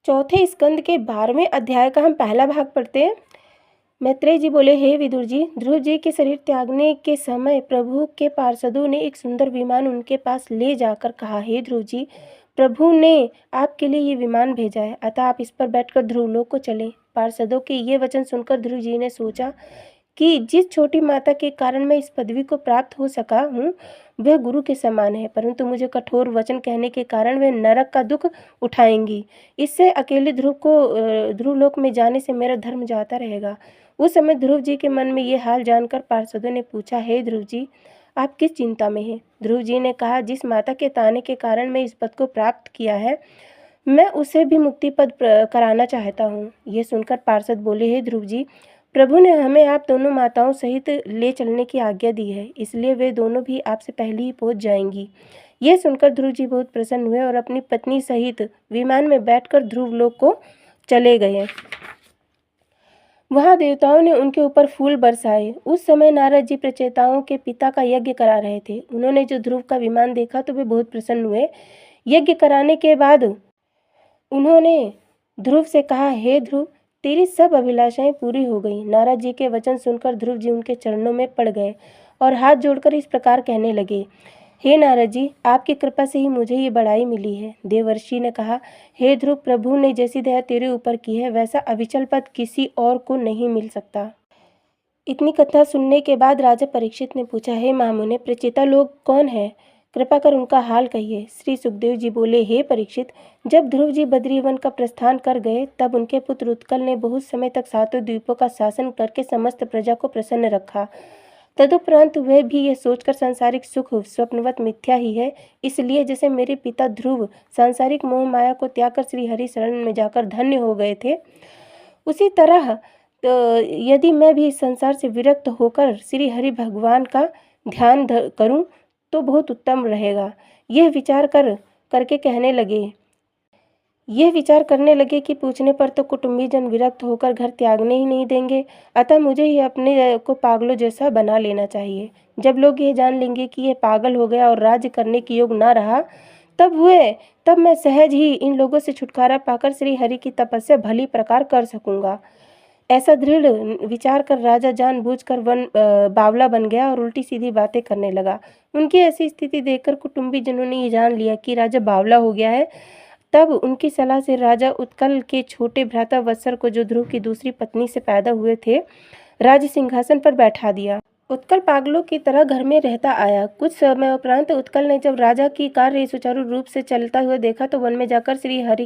चौथे स्कंद के 12वें अध्याय का हम पहला भाग पढ़ते हैं। मैत्रेय जी बोले, हे विदुर जी, ध्रुव जी के शरीर त्यागने के समय प्रभु के पार्षदों ने एक सुंदर विमान उनके पास ले जाकर कहा, हे ध्रुव जी, प्रभु ने आपके लिए ये विमान भेजा है, अतः आप इस पर बैठकर ध्रुवलोक को चलें। पार्षदों के ये वचन सुनकर ध्रुव जी ने सोचा कि जिस छोटी माता के कारण मैं इस पदवी को प्राप्त हो सका हूँ वह गुरु के समान है, परंतु मुझे कठोर वचन कहने के कारण वे नरक का दुख उठाएंगी। इससे अकेले ध्रुवलोक में जाने से मेरा धर्म जाता रहेगा। उस समय ध्रुव जी के मन में ये हाल जानकर पार्षदों ने पूछा, हे ध्रुव जी, आप किस चिंता में हैं? ध्रुव जी ने कहा, जिस माता के ताने के कारण मैं इस पद को प्राप्त किया है, मैं उसे भी मुक्ति पद कराना चाहता हूँ। ये सुनकर पार्षद बोले, हे ध्रुव जी, प्रभु ने हमें आप दोनों माताओं सहित ले चलने की आज्ञा दी है, इसलिए वे दोनों भी आपसे पहले ही पहुंच जाएंगी। यह सुनकर ध्रुव जी बहुत प्रसन्न हुए और अपनी पत्नी सहित विमान में बैठकर ध्रुवलोक को चले गए। वहां देवताओं ने उनके ऊपर फूल बरसाए। उस समय नारद जी प्रचेताओं के पिता का यज्ञ करा रहे थे। उन्होंने जो ध्रुव का विमान देखा तो वे बहुत प्रसन्न हुए। यज्ञ कराने के बाद उन्होंने ध्रुव से कहा, हे ध्रुव, तेरी सब अभिलाषाएं पूरी हो गई। नारद जी के वचन सुनकर ध्रुव जी उनके चरणों में पड़ गए और हाथ जोड़कर इस प्रकार कहने लगे, हे नारद जी, आपकी कृपा से ही मुझे ये बड़ाई मिली है। देवर्षि ने कहा, हे ध्रुव, प्रभु ने जैसी दया तेरे ऊपर की है वैसा अविचल पद किसी और को नहीं मिल सकता। इतनी कथा सुनने के बाद राजा परीक्षित ने पूछा, हे महामुने, प्रचेता लोग कौन है? कृपा कर उनका हाल कहिए। श्री सुखदेव जी बोले, हे परीक्षित, जब ध्रुव जी बद्रीवन का प्रस्थान कर गए तब उनके पुत्र उत्कल ने बहुत समय तक सातों द्वीपों का शासन करके समस्त प्रजा को प्रसन्न रखा। तदुपरांत वह भी यह सोचकर सांसारिक सुख स्वप्नवत मिथ्या ही है, इसलिए जैसे मेरे पिता ध्रुव सांसारिक मोह माया को त्याग कर श्री हरि शरण में जाकर धन्य हो गए थे, उसी तरह यदि मैं भी इस संसार से विरक्त होकर श्री हरि भगवान का ध्यान करूं तो बहुत उत्तम रहेगा। यह विचार करने लगे कि पूछने पर तो कुटुंबी जन विरक्त होकर घर त्यागने ही नहीं देंगे, अतः मुझे ही अपने को पागलों जैसा बना लेना चाहिए। जब लोग ये जान लेंगे कि यह पागल हो गया और राज्य करने के योग ना रहा, तब मैं सहज ही इन लोगों से छुटकारा पाकर श्री हरि की तपस्या भली प्रकार कर सकूंगा। ऐसा दृढ़ विचार कर राजा जानबूझकर बावला बन गया और उल्टी सीधी बातें करने लगा। उनकी ऐसी स्थिति देखकर कुटुंबी जनों ने ये जान लिया कि राजा बावला हो गया है। तब उनकी सलाह से राजा उत्कल के छोटे भ्राता वत्सर को, जो ध्रुव की दूसरी पत्नी से पैदा हुए थे, राज सिंहासन पर बैठा दिया। उत्कल पागलों की तरह घर में रहता आया। कुछ समय उपरांत उत्कल ने जब राजा की कार्य सुचारू रूप से चलता हुआ देखा तो वन में जाकर श्री हरि